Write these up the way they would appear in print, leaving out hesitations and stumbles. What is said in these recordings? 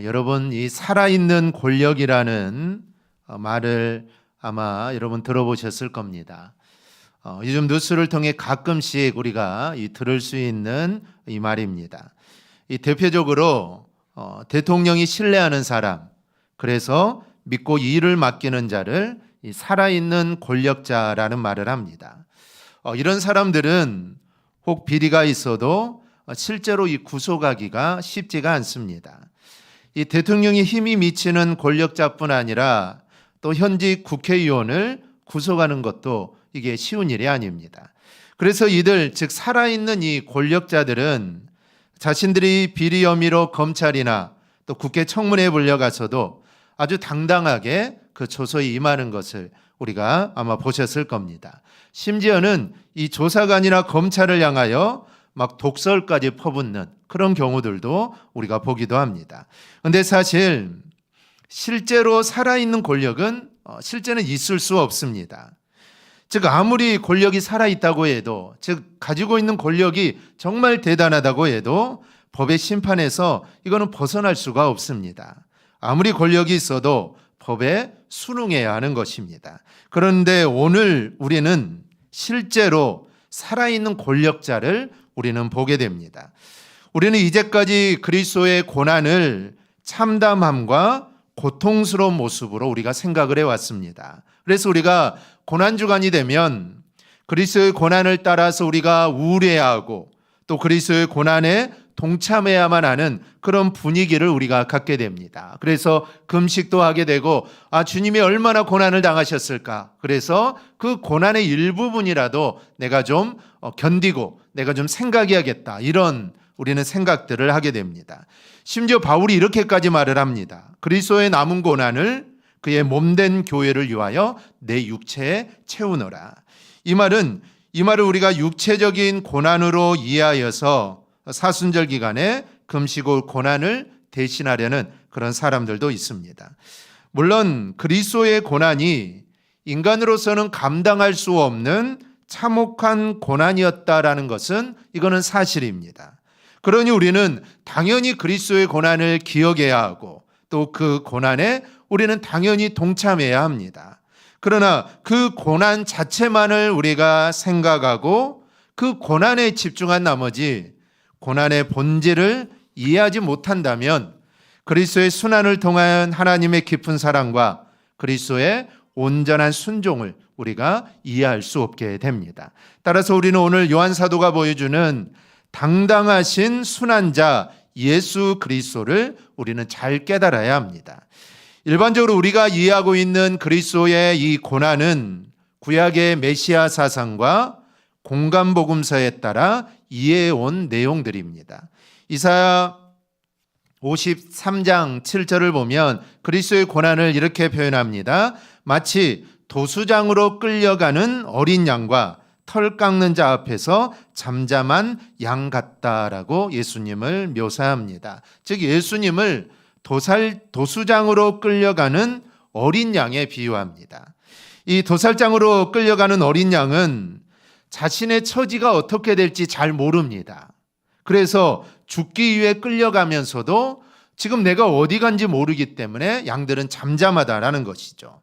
여러분 이 살아있는 권력이라는 말을 아마 여러분 들어보셨을 겁니다. 요즘 뉴스를 통해 가끔씩 우리가 들을 수 있는 이 말입니다. 이 대표적으로 대통령이 신뢰하는 사람, 그래서 믿고 일을 맡기는 자를 이 살아있는 권력자라는 말을 합니다. 이런 사람들은 혹 비리가 있어도 실제로 이 구속하기가 쉽지가 않습니다. 이 대통령이 힘이 미치는 권력자뿐 아니라 또 현직 국회의원을 구속하는 것도 이게 쉬운 일이 아닙니다. 그래서 이들, 즉 살아있는 이 권력자들은 자신들이 비리 혐의로 검찰이나 또 국회 청문회에 불려가서도 아주 당당하게 그 조서에 임하는 것을 우리가 아마 보셨을 겁니다. 심지어는 이 조사관이나 검찰을 향하여 막 독설까지 퍼붓는 그런 경우들도 우리가 보기도 합니다. 그런데 사실 실제로 살아있는 권력은 실제는 있을 수 없습니다. 즉 아무리 권력이 살아있다고 해도, 즉 가지고 있는 권력이 정말 대단하다고 해도 법의 심판에서 이거는 벗어날 수가 없습니다. 아무리 권력이 있어도 법에 순응해야 하는 것입니다. 그런데 오늘 우리는 실제로 살아있는 권력자를 우리는 보게 됩니다. 우리는 이제까지 그리스도의 고난을 참담함과 고통스러운 모습으로 우리가 생각을 해왔습니다. 그래서 우리가 고난주간이 되면 그리스도의 고난을 따라서 우리가 우울해하고 또 그리스도의 고난에 동참해야만 하는 그런 분위기를 우리가 갖게 됩니다. 그래서 금식도 하게 되고 주님이 얼마나 고난을 당하셨을까, 그래서 그 고난의 일부분이라도 내가 좀 견디고 내가 좀 생각해야겠다, 이런 우리는 생각들을 하게 됩니다. 심지어 바울이 이렇게까지 말을 합니다. 그리스도의 남은 고난을 그의 몸된 교회를 위하여 내 육체에 채우노라. 이 말을 우리가 육체적인 고난으로 이해하여서 사순절 기간에 금식을 고난을 대신하려는 그런 사람들도 있습니다. 물론 그리스도의 고난이 인간으로서는 감당할 수 없는 참혹한 고난이었다라는 것은 이거는 사실입니다. 그러니 우리는 당연히 그리스도의 고난을 기억해야 하고 또 그 고난에 우리는 당연히 동참해야 합니다. 그러나 그 고난 자체만을 우리가 생각하고 그 고난에 집중한 나머지 고난의 본질을 이해하지 못한다면 그리스도의 순환을 통한 하나님의 깊은 사랑과 그리스도의 온전한 순종을 우리가 이해할 수 없게 됩니다. 따라서 우리는 오늘 요한 사도가 보여주는 당당하신 순환자 예수 그리스도를 우리는 잘 깨달아야 합니다. 일반적으로 우리가 이해하고 있는 그리스도의 이 고난은 구약의 메시아 사상과 공간복음서에 따라 이해해온 내용들입니다. 이사야 53장 7절을 보면 그리스도의 고난을 이렇게 표현합니다. 마치 도수장으로 끌려가는 어린 양과 털 깎는 자 앞에서 잠잠한 양 같다라고 예수님을 묘사합니다. 즉 예수님을 도수장으로 끌려가는 어린 양에 비유합니다. 이 도살장으로 끌려가는 어린 양은 자신의 처지가 어떻게 될지 잘 모릅니다. 그래서 죽기 위해 끌려가면서도 지금 내가 어디 간지 모르기 때문에 양들은 잠잠하다라는 것이죠.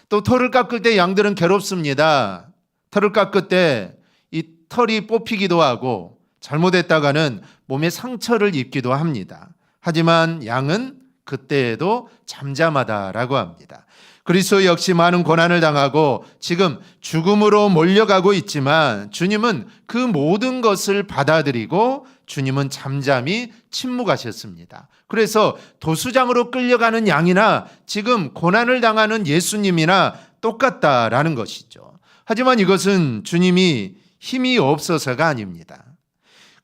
또 털을 깎을 때 양들은 괴롭습니다. 털을 깎을 때 이 털이 뽑히기도 하고 잘못했다가는 몸에 상처를 입기도 합니다. 하지만 양은 그때에도 잠잠하다라고 합니다. 그리스도 역시 많은 고난을 당하고 지금 죽음으로 몰려가고 있지만 주님은 그 모든 것을 받아들이고 주님은 잠잠히 침묵하셨습니다. 그래서 도수장으로 끌려가는 양이나 지금 고난을 당하는 예수님이나 똑같다라는 것이죠. 하지만 이것은 주님이 힘이 없어서가 아닙니다.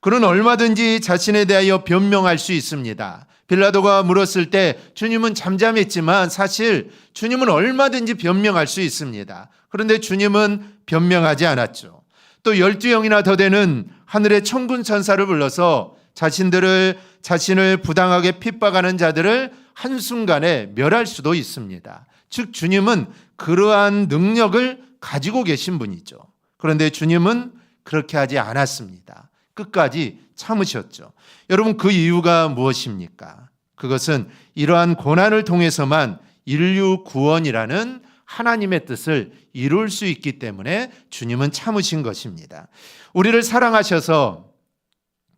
그는 얼마든지 자신에 대하여 변명할 수 있습니다. 빌라도가 물었을 때 주님은 잠잠했지만 사실 주님은 얼마든지 변명할 수 있습니다. 그런데 주님은 변명하지 않았죠. 또 12영이나 더 되는 하늘의 천군 천사를 불러서 자신을 부당하게 핍박하는 자들을 한순간에 멸할 수도 있습니다. 즉 주님은 그러한 능력을 가지고 계신 분이죠. 그런데 주님은 그렇게 하지 않았습니다. 끝까지 참으셨죠. 여러분 그 이유가 무엇입니까? 그것은 이러한 고난을 통해서만 인류 구원이라는 하나님의 뜻을 이룰 수 있기 때문에 주님은 참으신 것입니다. 우리를 사랑하셔서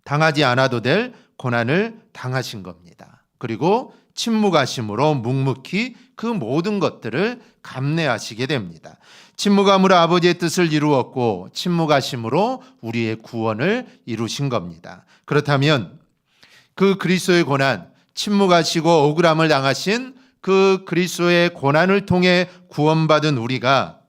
당하지 않아도 될 고난을 당하신 겁니다. 그리고 침묵하심으로 묵묵히 그 모든 것들을 감내하시게 됩니다. 침묵함으로 아버지의 뜻을 이루었고 침묵하심으로 우리의 구원을 이루신 겁니다. 그렇다면 그 그리스도의 고난, 침묵하시고 억울함을 당하신 그 그리스도의 고난을 통해 구원받은 우리가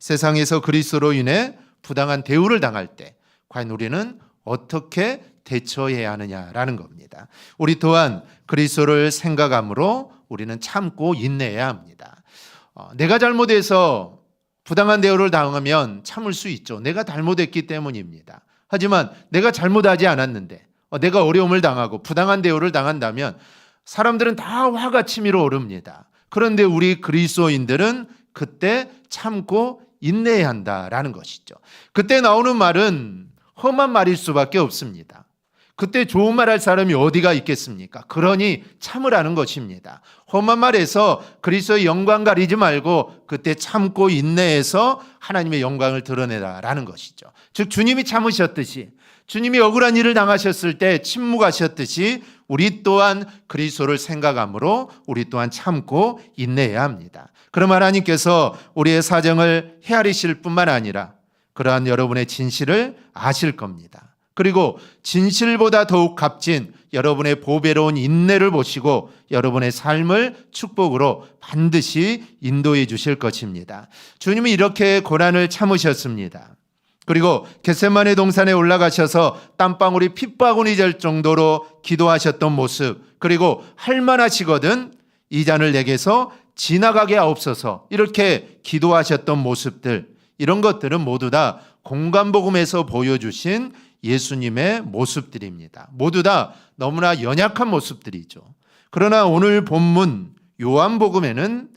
세상에서 그리스도로 인해 부당한 대우를 당할 때 과연 우리는 어떻게 대처해야 하느냐라는 겁니다. 우리 또한 그리스도를 생각함으로 우리는 참고 인내해야 합니다. 내가 잘못해서 부당한 대우를 당하면 참을 수 있죠. 내가 잘못했기 때문입니다. 하지만 내가 잘못하지 않았는데 내가 어려움을 당하고 부당한 대우를 당한다면 사람들은 다 화가 치밀어 오릅니다. 그런데 우리 그리스도인들은 그때 참고 인내해야 한다라는 것이죠. 그때 나오는 말은 험한 말일 수밖에 없습니다. 그때 좋은 말 할 사람이 어디가 있겠습니까? 그러니 참으라는 것입니다. 험한 말에서 그리스도의 영광 가리지 말고 그때 참고 인내해서 하나님의 영광을 드러내라라는 것이죠. 즉 주님이 참으셨듯이, 주님이 억울한 일을 당하셨을 때 침묵하셨듯이 우리 또한 그리스도를 생각함으로 우리 또한 참고 인내해야 합니다. 그럼 하나님께서 우리의 사정을 헤아리실 뿐만 아니라 그러한 여러분의 진실을 아실 겁니다. 그리고 진실보다 더욱 값진 여러분의 보배로운 인내를 보시고 여러분의 삶을 축복으로 반드시 인도해 주실 것입니다. 주님이 이렇게 고난을 참으셨습니다. 그리고 겟세마네 동산에 올라가셔서 땀방울이 핏바구니 될 정도로 기도하셨던 모습, 그리고 할만하시거든 이 잔을 내게서 지나가게 하옵소서 이렇게 기도하셨던 모습들, 이런 것들은 모두 다 공관복음에서 보여주신 예수님의 모습들입니다. 모두 다 너무나 연약한 모습들이죠. 그러나 오늘 본문 요한복음에는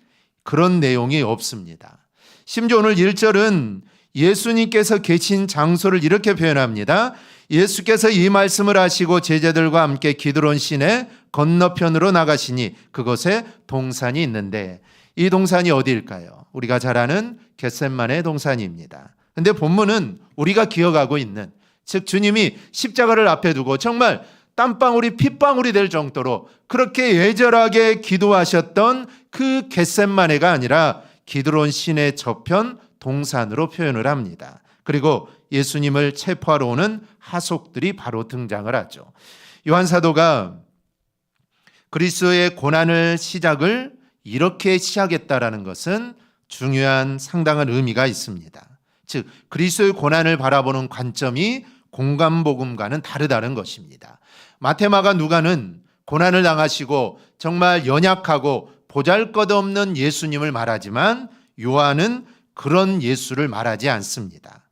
그런 내용이 없습니다. 심지어 오늘 1절은 예수님께서 계신 장소를 이렇게 표현합니다. 예수께서 이 말씀을 하시고 제자들과 함께 기드론 시내 건너편으로 나가시니 그곳에 동산이 있는데, 이 동산이 어디일까요? 우리가 잘 아는 겟세마네 동산입니다. 그런데 본문은 우리가 기억하고 있는, 즉 주님이 십자가를 앞에 두고 정말 땀방울이 핏방울이 될 정도로 그렇게 애절하게 기도하셨던 그 겟세마네가 아니라 기드론 시내 저편 동산으로 표현을 합니다. 그리고 예수님을 체포하러 오는 하속들이 바로 등장을 하죠. 요한 사도가 그리스도의 고난을 시작을 이렇게 시작했다라는 것은 중요한 상당한 의미가 있습니다. 즉 그리스도의 고난을 바라보는 관점이 공관복음과는 다르다는 것입니다. 마태마가 누가는 고난을 당하시고 정말 연약하고 보잘것없는 예수님을 말하지만 요한은 그런 예수를 말하지 않습니다.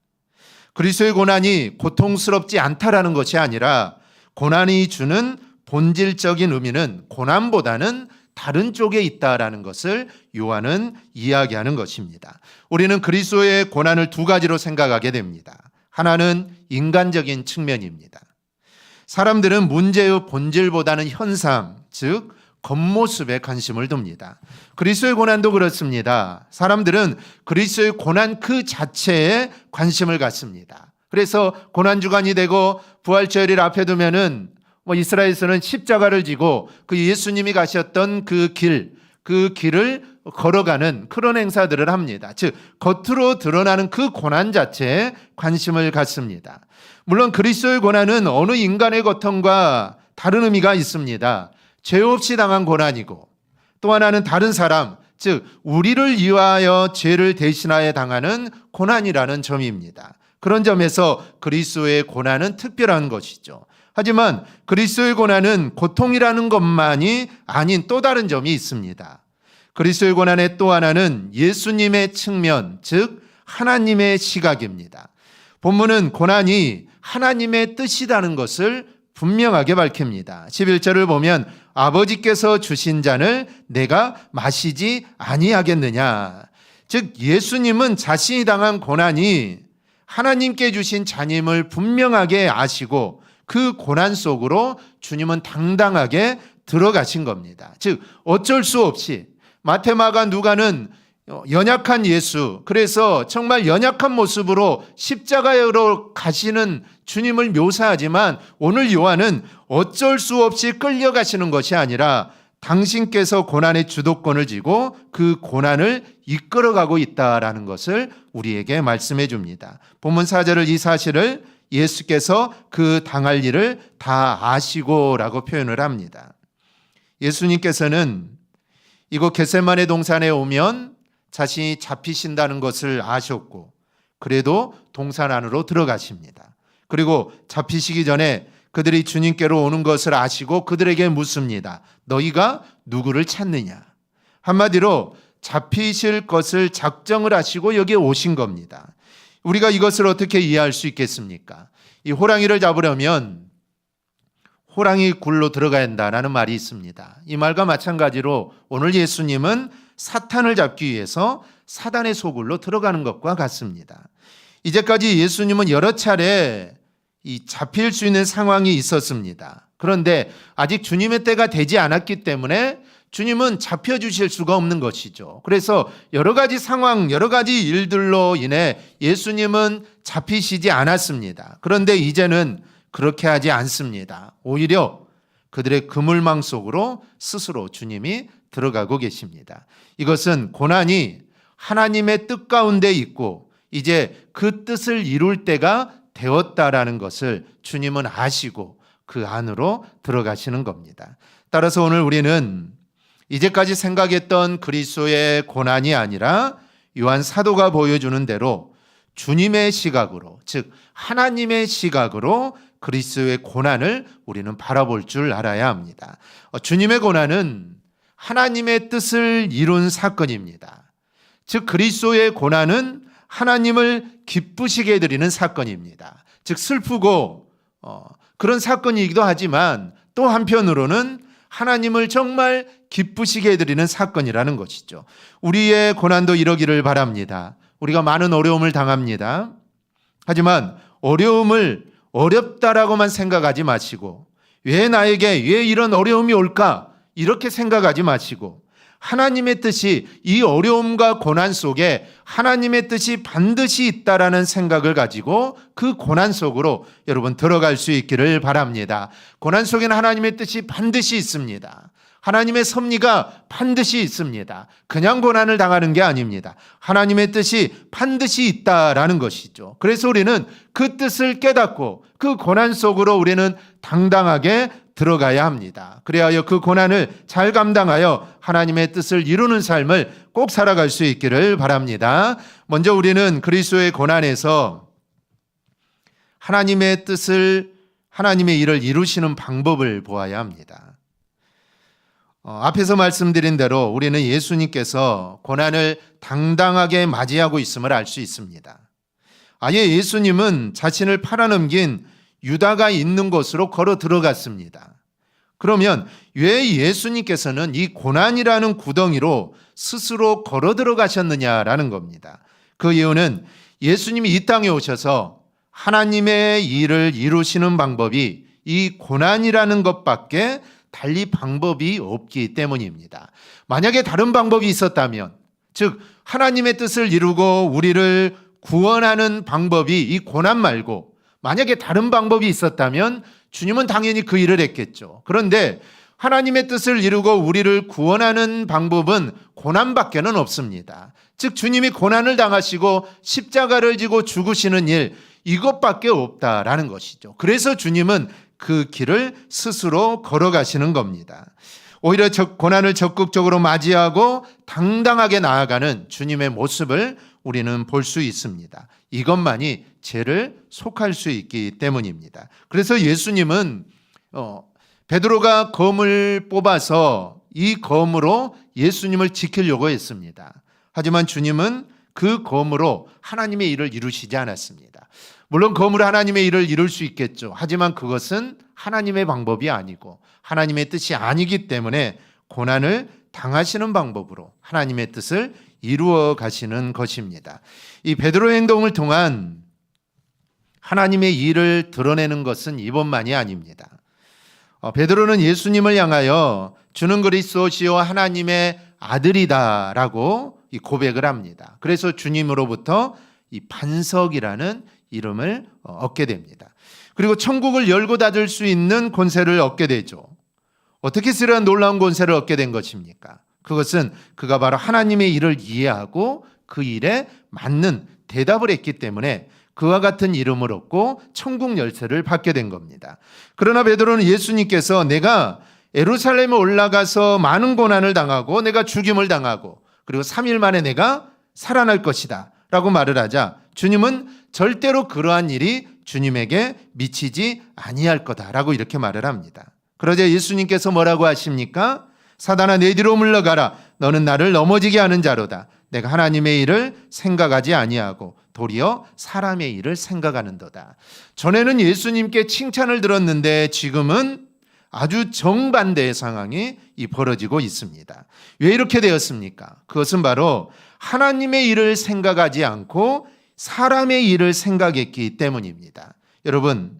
그리스도의 고난이 고통스럽지 않다라는 것이 아니라 고난이 주는 본질적인 의미는 고난보다는 다른 쪽에 있다라는 것을 요한은 이야기하는 것입니다. 우리는 그리스도의 고난을 두 가지로 생각하게 됩니다. 하나는 인간적인 측면입니다. 사람들은 문제의 본질보다는 현상, 즉 겉모습에 관심을 둡니다. 그리스도의 고난도 그렇습니다. 사람들은 그리스도의 고난 그 자체에 관심을 갖습니다. 그래서 고난주간이 되고 부활절일 앞에 두면은 이스라엘에서는 십자가를 지고 그 예수님이 가셨던 그 길을 걸어가는 그런 행사들을 합니다. 즉 겉으로 드러나는 그 고난 자체에 관심을 갖습니다. 물론 그리스도의 고난은 어느 인간의 고통과 다른 의미가 있습니다. 죄 없이 당한 고난이고, 또 하나는 다른 사람, 즉 우리를 위하여 죄를 대신하여 당하는 고난이라는 점입니다. 그런 점에서 그리스도의 고난은 특별한 것이죠. 하지만 그리스도의 고난은 고통이라는 것만이 아닌 또 다른 점이 있습니다. 그리스도의 고난의 또 하나는 예수님의 측면, 즉 하나님의 시각입니다. 본문은 고난이 하나님의 뜻이라는 것을 분명하게 밝힙니다. 11절을 보면 아버지께서 주신 잔을 내가 마시지 아니하겠느냐. 즉 예수님은 자신이 당한 고난이 하나님께 주신 잔임을 분명하게 아시고 그 고난 속으로 주님은 당당하게 들어가신 겁니다. 즉 어쩔 수 없이 마테마가 누가는 연약한 예수, 그래서 정말 연약한 모습으로 십자가로 가시는 주님을 묘사하지만 오늘 요한은 어쩔 수 없이 끌려가시는 것이 아니라 당신께서 고난의 주도권을 쥐고 그 고난을 이끌어가고 있다라는 것을 우리에게 말씀해 줍니다. 본문 4절을 이 사실을 예수께서 그 당할 일을 다 아시고라고 표현을 합니다. 예수님께서는 이곳 겟세마네 동산에 오면 자신이 잡히신다는 것을 아셨고 그래도 동산 안으로 들어가십니다. 그리고 잡히시기 전에 그들이 주님께로 오는 것을 아시고 그들에게 묻습니다. 너희가 누구를 찾느냐? 한마디로 잡히실 것을 작정을 하시고 여기에 오신 겁니다. 우리가 이것을 어떻게 이해할 수 있겠습니까? 이 호랑이를 잡으려면 호랑이 굴로 들어가야 한다는 말이 있습니다. 이 말과 마찬가지로 오늘 예수님은 사탄을 잡기 위해서 사단의 소굴로 들어가는 것과 같습니다. 이제까지 예수님은 여러 차례 이 잡힐 수 있는 상황이 있었습니다. 그런데 아직 주님의 때가 되지 않았기 때문에 주님은 잡혀주실 수가 없는 것이죠. 그래서 여러 가지 상황, 여러 가지 일들로 인해 예수님은 잡히시지 않았습니다. 그런데 이제는 그렇게 하지 않습니다. 오히려 그들의 그물망 속으로 스스로 주님이 들어가고 계십니다. 이것은 고난이 하나님의 뜻 가운데 있고 이제 그 뜻을 이룰 때가 되었다라는 것을 주님은 아시고 그 안으로 들어가시는 겁니다. 따라서 오늘 우리는 이제까지 생각했던 그리스도의 고난이 아니라 요한 사도가 보여주는 대로 주님의 시각으로, 즉 하나님의 시각으로 그리스도의 고난을 우리는 바라볼 줄 알아야 합니다. 주님의 고난은 하나님의 뜻을 이룬 사건입니다. 즉 그리스도의 고난은 하나님을 기쁘시게 해드리는 사건입니다. 즉 슬프고 그런 사건이기도 하지만 또 한편으로는 하나님을 정말 기쁘시게 해드리는 사건이라는 것이죠. 우리의 고난도 이러기를 바랍니다. 우리가 많은 어려움을 당합니다. 하지만 어려움을 어렵다라고만 생각하지 마시고 왜 나에게 왜 이런 어려움이 올까 이렇게 생각하지 마시고 하나님의 뜻이 이 어려움과 고난 속에 하나님의 뜻이 반드시 있다라는 생각을 가지고 그 고난 속으로 여러분 들어갈 수 있기를 바랍니다. 고난 속에는 하나님의 뜻이 반드시 있습니다. 하나님의 섭리가 반드시 있습니다. 그냥 고난을 당하는 게 아닙니다. 하나님의 뜻이 반드시 있다라는 것이죠. 그래서 우리는 그 뜻을 깨닫고 그 고난 속으로 우리는 당당하게 들어가야 합니다. 그래야 그 고난을 잘 감당하여 하나님의 뜻을 이루는 삶을 꼭 살아갈 수 있기를 바랍니다. 먼저 우리는 그리스도의 고난에서 하나님의 뜻을, 하나님의 일을 이루시는 방법을 보아야 합니다. 앞에서 말씀드린 대로 우리는 예수님께서 고난을 당당하게 맞이하고 있음을 알 수 있습니다. 아예 예수님은 자신을 팔아넘긴 유다가 있는 곳으로 걸어 들어갔습니다. 그러면 왜 예수님께서는 이 고난이라는 구덩이로 스스로 걸어 들어가셨느냐라는 겁니다. 그 이유는 예수님이 이 땅에 오셔서 하나님의 일을 이루시는 방법이 이 고난이라는 것밖에 달리 방법이 없기 때문입니다. 만약에 다른 방법이 있었다면, 즉 하나님의 뜻을 이루고 우리를 구원하는 방법이 이 고난 말고 만약에 다른 방법이 있었다면 주님은 당연히 그 일을 했겠죠. 그런데 하나님의 뜻을 이루고 우리를 구원하는 방법은 고난밖에는 없습니다. 즉 주님이 고난을 당하시고 십자가를 지고 죽으시는 일, 이것밖에 없다라는 것이죠. 그래서 주님은 그 길을 스스로 걸어가시는 겁니다. 오히려 고난을 적극적으로 맞이하고 당당하게 나아가는 주님의 모습을 우리는 볼 수 있습니다. 이것만이 죄를 속할 수 있기 때문입니다. 그래서 예수님은 베드로가 검을 뽑아서 이 검으로 예수님을 지키려고 했습니다. 하지만 주님은 그 검으로 하나님의 일을 이루시지 않았습니다. 물론 검으로 하나님의 일을 이룰 수 있겠죠. 하지만 그것은 하나님의 방법이 아니고 하나님의 뜻이 아니기 때문에 고난을 당하시는 방법으로 하나님의 뜻을 이루어 가시는 것입니다. 이 베드로의 행동을 통한 하나님의 일을 드러내는 것은 이것만이 아닙니다. 베드로는 예수님을 향하여 주는 그리스도시요 하나님의 아들이다라고 이 고백을 합니다. 그래서 주님으로부터 이 반석이라는 이름을 얻게 됩니다. 그리고 천국을 열고 닫을 수 있는 권세를 얻게 되죠. 어떻게 이러한 놀라운 권세를 얻게 된 것입니까? 그것은 그가 바로 하나님의 일을 이해하고 그 일에 맞는 대답을 했기 때문에 그와 같은 이름을 얻고 천국 열쇠를 받게 된 겁니다. 그러나 베드로는 예수님께서 내가 예루살렘에 올라가서 많은 고난을 당하고 내가 죽임을 당하고 그리고 3일 만에 내가 살아날 것이다 라고 말을 하자 주님은 절대로 그러한 일이 주님에게 미치지 아니할 거다라고 이렇게 말을 합니다. 그러자 예수님께서 뭐라고 하십니까? 사단아 내 뒤로 물러가라. 너는 나를 넘어지게 하는 자로다. 내가 하나님의 일을 생각하지 아니하고 도리어 사람의 일을 생각하는도다. 전에는 예수님께 칭찬을 들었는데 지금은 아주 정반대의 상황이 벌어지고 있습니다. 왜 이렇게 되었습니까? 그것은 바로 하나님의 일을 생각하지 않고 사람의 일을 생각했기 때문입니다. 여러분,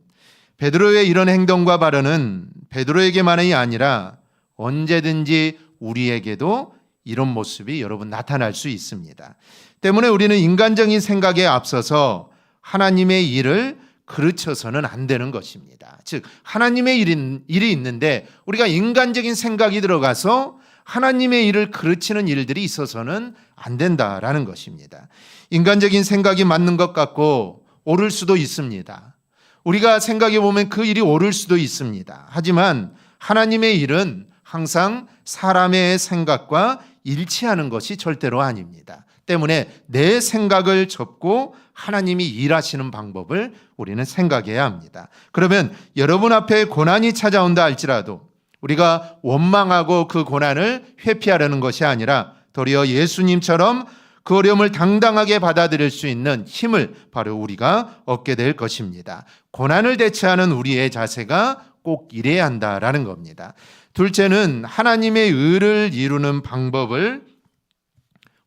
베드로의 이런 행동과 발언은 베드로에게만이 아니라 언제든지 우리에게도 이런 모습이 여러분 나타날 수 있습니다. 때문에 우리는 인간적인 생각에 앞서서 하나님의 일을 그르쳐서는 안 되는 것입니다. 즉 하나님의 일이 있는데 우리가 인간적인 생각이 들어가서 하나님의 일을 그르치는 일들이 있어서는 안 된다라는 것입니다. 인간적인 생각이 맞는 것 같고 옳을 수도 있습니다. 우리가 생각해 보면 그 일이 옳을 수도 있습니다. 하지만 하나님의 일은 항상 사람의 생각과 일치하는 것이 절대로 아닙니다. 때문에 내 생각을 접고 하나님이 일하시는 방법을 우리는 생각해야 합니다. 그러면 여러분 앞에 고난이 찾아온다 할지라도 우리가 원망하고 그 고난을 회피하려는 것이 아니라 도리어 예수님처럼 그 어려움을 당당하게 받아들일 수 있는 힘을 바로 우리가 얻게 될 것입니다. 고난을 대처하는 우리의 자세가 꼭 이래야 한다라는 겁니다. 둘째는 하나님의 의를 이루는 방법을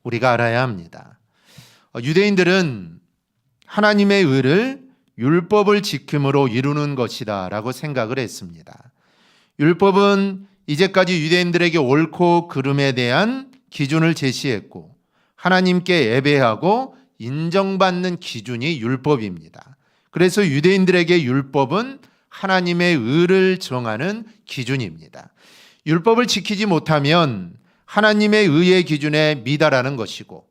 우리가 알아야 합니다. 유대인들은 하나님의 의를 율법을 지킴으로 이루는 것이다 라고 생각을 했습니다. 율법은 이제까지 유대인들에게 옳고 그름에 대한 기준을 제시했고 하나님께 예배하고 인정받는 기준이 율법입니다. 그래서 유대인들에게 율법은 하나님의 의를 정하는 기준입니다. 율법을 지키지 못하면 하나님의 의의 기준에 미달하는 것이고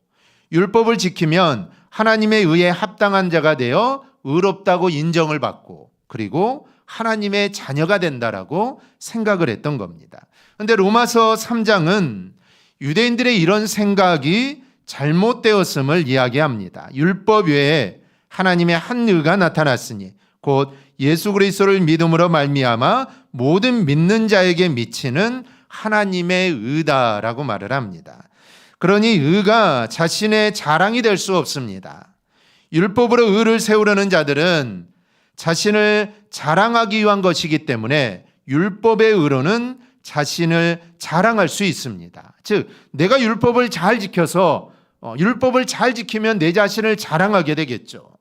율법을 지키면 하나님의 의에 합당한 자가 되어 의롭다고 인정을 받고 그리고 하나님의 자녀가 된다라고 생각을 했던 겁니다. 그런데 로마서 3장은 유대인들의 이런 생각이 잘못되었음을 이야기합니다. 율법 외에 하나님의 한 의가 나타났으니 곧 예수 그리스도를 믿음으로 말미암아 모든 믿는 자에게 미치는 하나님의 의다라고 말을 합니다. 그러니 의가 자신의 자랑이 될 수 없습니다. 율법으로 의를 세우려는 자들은 자신을 자랑하기 위한 것이기 때문에 율법의 의로는 자신을 자랑할 수 있습니다. 즉 내가 율법을 잘 지켜서 율법을 잘 지키면 내 자신을 자랑하게 되겠죠.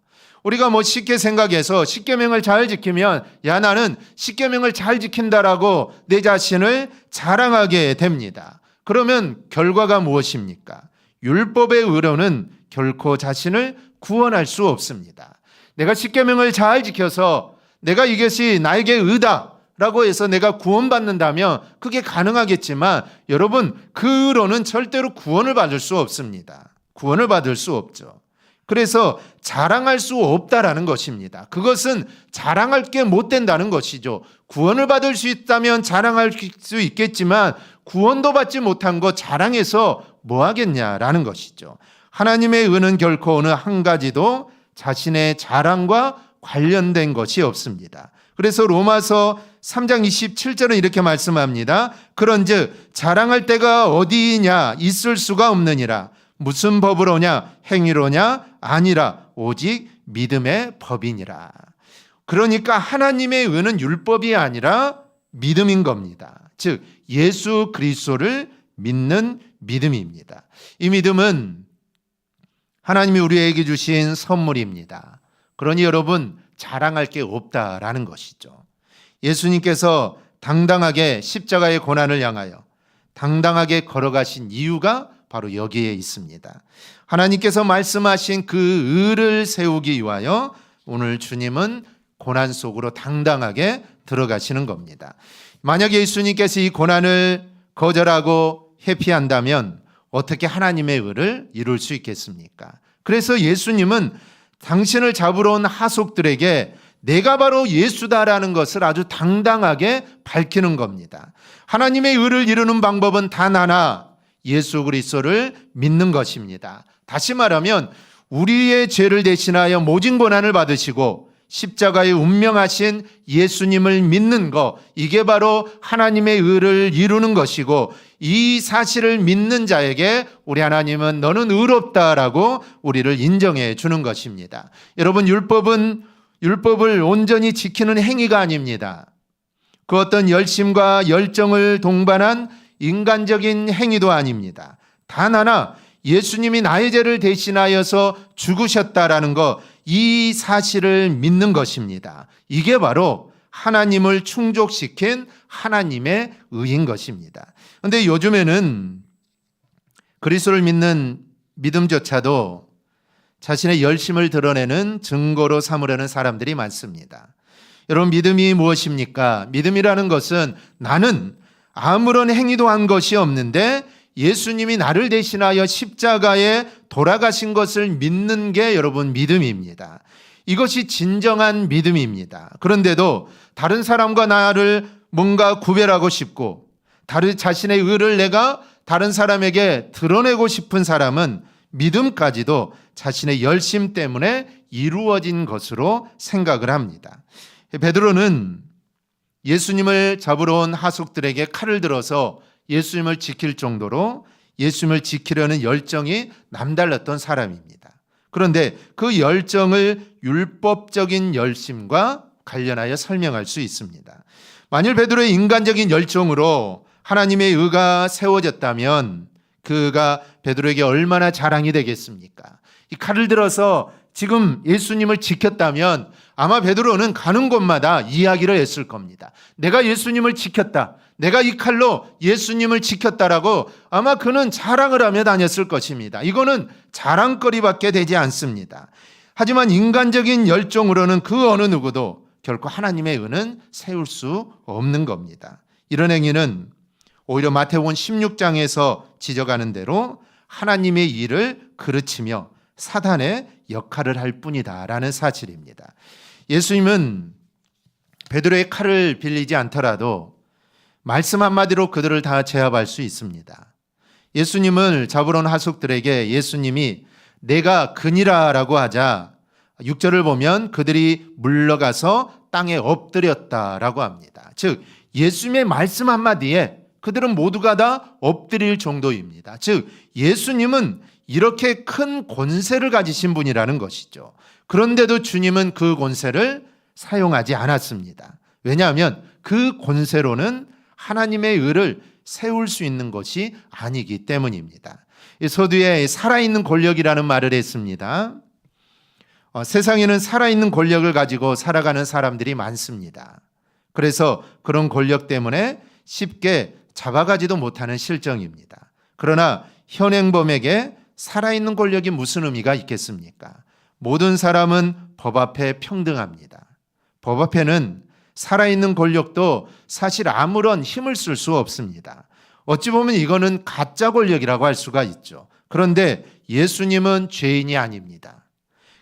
우리가 쉽게 생각해서 십계명을 잘 지키면 야 나는 십계명을 잘 지킨다라고 내 자신을 자랑하게 됩니다. 그러면 결과가 무엇입니까? 율법의 의로는 결코 자신을 구원할 수 없습니다. 내가 십계명을 잘 지켜서 내가 이것이 나에게 의다라고 해서 내가 구원받는다면 그게 가능하겠지만 여러분 그 의로는 절대로 구원을 받을 수 없습니다. 구원을 받을 수 없죠. 그래서 자랑할 수 없다라는 것입니다. 그것은 자랑할 게 못 된다는 것이죠. 구원을 받을 수 있다면 자랑할 수 있겠지만 구원도 받지 못한 것 자랑해서 뭐 하겠냐라는 것이죠. 하나님의 의는 결코 어느 한 가지도 자신의 자랑과 관련된 것이 없습니다. 그래서 로마서 3장 27절은 이렇게 말씀합니다. 그런즉 자랑할 때가 어디냐 있을 수가 없느니라. 무슨 법으로냐 행위로냐 아니라 오직 믿음의 법이니라. 그러니까 하나님의 의는 율법이 아니라 믿음인 겁니다. 즉 예수 그리스도를 믿는 믿음입니다. 이 믿음은 하나님이 우리에게 주신 선물입니다. 그러니 여러분 자랑할 게 없다라는 것이죠. 예수님께서 당당하게 십자가의 고난을 향하여 당당하게 걸어가신 이유가 바로 여기에 있습니다. 하나님께서 말씀하신 그 의를 세우기 위하여 오늘 주님은 고난 속으로 당당하게 들어가시는 겁니다. 만약 예수님께서 이 고난을 거절하고 회피한다면 어떻게 하나님의 의를 이룰 수 있겠습니까? 그래서 예수님은 당신을 잡으러 온 하속들에게 내가 바로 예수다라는 것을 아주 당당하게 밝히는 겁니다. 하나님의 의를 이루는 방법은 단 하나, 예수 그리스도를 믿는 것입니다. 다시 말하면 우리의 죄를 대신하여 모진 고난을 받으시고 십자가에 운명하신 예수님을 믿는 것, 이게 바로 하나님의 의를 이루는 것이고, 이 사실을 믿는 자에게 우리 하나님은 너는 의롭다라고 우리를 인정해 주는 것입니다. 여러분, 율법을 온전히 지키는 행위가 아닙니다. 그 어떤 열심과 열정을 동반한 인간적인 행위도 아닙니다. 단 하나, 예수님이 나의 죄를 대신하여서 죽으셨다라는 것, 이 사실을 믿는 것입니다. 이게 바로 하나님을 충족시킨 하나님의 의인 것입니다. 그런데 요즘에는 그리스도를 믿는 믿음조차도 자신의 열심을 드러내는 증거로 삼으려는 사람들이 많습니다. 여러분, 믿음이 무엇입니까? 믿음이라는 것은 나는 아무런 행위도 한 것이 없는데 예수님이 나를 대신하여 십자가에 돌아가신 것을 믿는 게 여러분 믿음입니다. 이것이 진정한 믿음입니다. 그런데도 다른 사람과 나를 뭔가 구별하고 싶고 다른 자신의 의를 내가 다른 사람에게 드러내고 싶은 사람은 믿음까지도 자신의 열심 때문에 이루어진 것으로 생각을 합니다. 베드로는 예수님을 잡으러 온 하속들에게 칼을 들어서 예수님을 지킬 정도로 예수님을 지키려는 열정이 남달랐던 사람입니다. 그런데 그 열정을 율법적인 열심과 관련하여 설명할 수 있습니다. 만일 베드로의 인간적인 열정으로 하나님의 의가 세워졌다면 그가 베드로에게 얼마나 자랑이 되겠습니까? 이 칼을 들어서 지금 예수님을 지켰다면 아마 베드로는 가는 곳마다 이야기를 했을 겁니다. 내가 예수님을 지켰다. 내가 이 칼로 예수님을 지켰다라고 아마 그는 자랑을 하며 다녔을 것입니다. 이거는 자랑거리밖에 되지 않습니다. 하지만 인간적인 열정으로는 그 어느 누구도 결코 하나님의 의는 세울 수 없는 겁니다. 이런 행위는 오히려 마태복음 16장에서 지적하는 대로 하나님의 일을 그르치며 사단의 역할을 할 뿐이다라는 사실입니다. 예수님은 베드로의 칼을 빌리지 않더라도 말씀 한마디로 그들을 다 제압할 수 있습니다. 예수님을 잡으러 온 하속들에게 예수님이 내가 그니라라고 하자 6절을 보면 그들이 물러가서 땅에 엎드렸다라고 합니다. 즉 예수님의 말씀 한마디에 그들은 모두가 다 엎드릴 정도입니다. 즉 예수님은 이렇게 큰 권세를 가지신 분이라는 것이죠. 그런데도 주님은 그 권세를 사용하지 않았습니다. 왜냐하면 그 권세로는 하나님의 의를 세울 수 있는 것이 아니기 때문입니다. 서두에 살아있는 권력이라는 말을 했습니다. 세상에는 살아있는 권력을 가지고 살아가는 사람들이 많습니다. 그래서 그런 권력 때문에 쉽게 잡아가지도 못하는 실정입니다. 그러나 현행범에게 살아있는 권력이 무슨 의미가 있겠습니까? 모든 사람은 법 앞에 평등합니다. 법 앞에는 살아있는 권력도 사실 아무런 힘을 쓸 수 없습니다. 어찌 보면 이거는 가짜 권력이라고 할 수가 있죠. 그런데 예수님은 죄인이 아닙니다.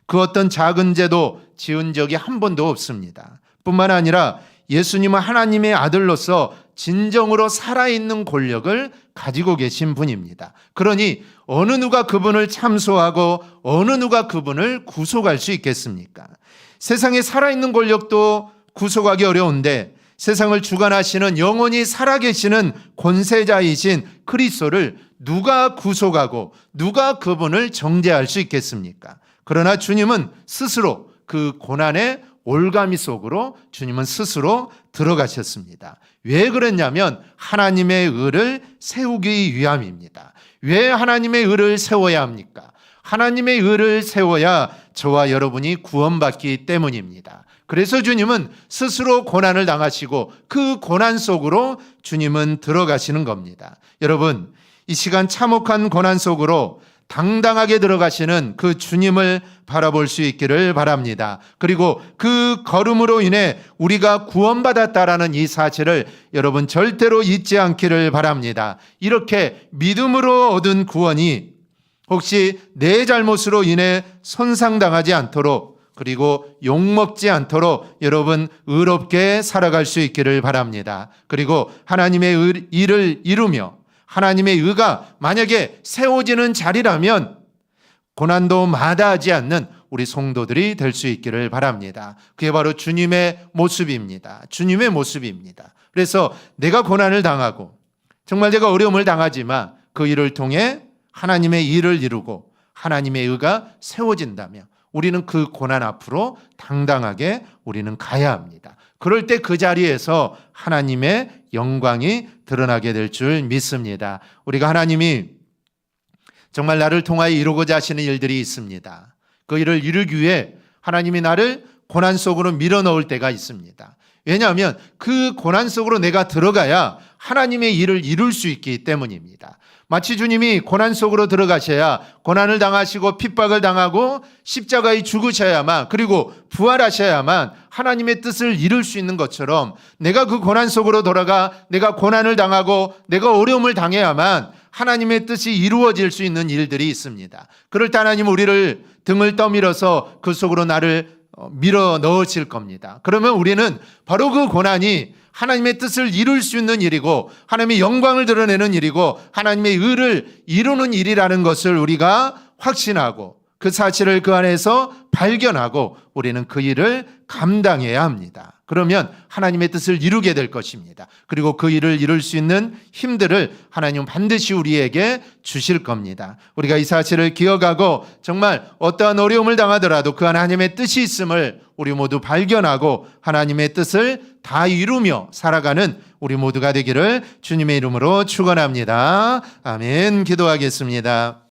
그 어떤 작은 죄도 지은 적이 한 번도 없습니다. 뿐만 아니라 예수님은 하나님의 아들로서 진정으로 살아있는 권력을 가지고 계신 분입니다. 그러니 어느 누가 그분을 참소하고 어느 누가 그분을 구속할 수 있겠습니까? 세상에 살아있는 권력도 구속하기 어려운데 세상을 주관하시는 영원히 살아계시는 권세자이신 그리스도를 누가 구속하고 누가 그분을 정죄할 수 있겠습니까? 그러나 주님은 스스로 그 고난의 올가미 속으로 주님은 스스로 들어가셨습니다. 왜 그랬냐면 하나님의 의를 세우기 위함입니다. 왜 하나님의 의를 세워야 합니까? 하나님의 의를 세워야 저와 여러분이 구원받기 때문입니다. 그래서 주님은 스스로 고난을 당하시고 그 고난 속으로 주님은 들어가시는 겁니다. 여러분, 이 시간 참혹한 고난 속으로 당당하게 들어가시는 그 주님을 바라볼 수 있기를 바랍니다. 그리고 그 걸음으로 인해 우리가 구원받았다라는 이 사실을 여러분 절대로 잊지 않기를 바랍니다. 이렇게 믿음으로 얻은 구원이 혹시 내 잘못으로 인해 손상당하지 않도록, 그리고 욕먹지 않도록 여러분 의롭게 살아갈 수 있기를 바랍니다. 그리고 하나님의 일을 이루며 하나님의 의가 만약에 세워지는 자리라면 고난도 마다하지 않는 우리 성도들이 될 수 있기를 바랍니다. 그게 바로 주님의 모습입니다. 주님의 모습입니다. 그래서 내가 고난을 당하고 정말 내가 어려움을 당하지만 그 일을 통해 하나님의 일을 이루고 하나님의 의가 세워진다면 우리는 그 고난 앞으로 당당하게 우리는 가야 합니다. 그럴 때 그 자리에서 하나님의 영광이 드러나게 될 줄 믿습니다. 우리가 하나님이 정말 나를 통하여 이루고자 하시는 일들이 있습니다. 그 일을 이루기 위해 하나님이 나를 고난 속으로 밀어넣을 때가 있습니다. 왜냐하면 그 고난 속으로 내가 들어가야 하나님의 일을 이룰 수 있기 때문입니다. 마치 주님이 고난 속으로 들어가셔야 고난을 당하시고 핍박을 당하고 십자가에 죽으셔야만, 그리고 부활하셔야만 하나님의 뜻을 이룰 수 있는 것처럼 내가 그 고난 속으로 돌아가 내가 고난을 당하고 내가 어려움을 당해야만 하나님의 뜻이 이루어질 수 있는 일들이 있습니다. 그럴 때 하나님은 우리를 등을 떠밀어서 그 속으로 나를 밀어 넣으실 겁니다. 그러면 우리는 바로 그 고난이 하나님의 뜻을 이룰 수 있는 일이고 하나님의 영광을 드러내는 일이고 하나님의 의를 이루는 일이라는 것을 우리가 확신하고 그 사실을 그 안에서 발견하고 우리는 그 일을 감당해야 합니다. 그러면 하나님의 뜻을 이루게 될 것입니다. 그리고 그 일을 이룰 수 있는 힘들을 하나님은 반드시 우리에게 주실 겁니다. 우리가 이 사실을 기억하고 정말 어떠한 어려움을 당하더라도 그 안에 하나님의 뜻이 있음을 우리 모두 발견하고 하나님의 뜻을 다 이루며 살아가는 우리 모두가 되기를 주님의 이름으로 축원합니다. 아멘. 기도하겠습니다.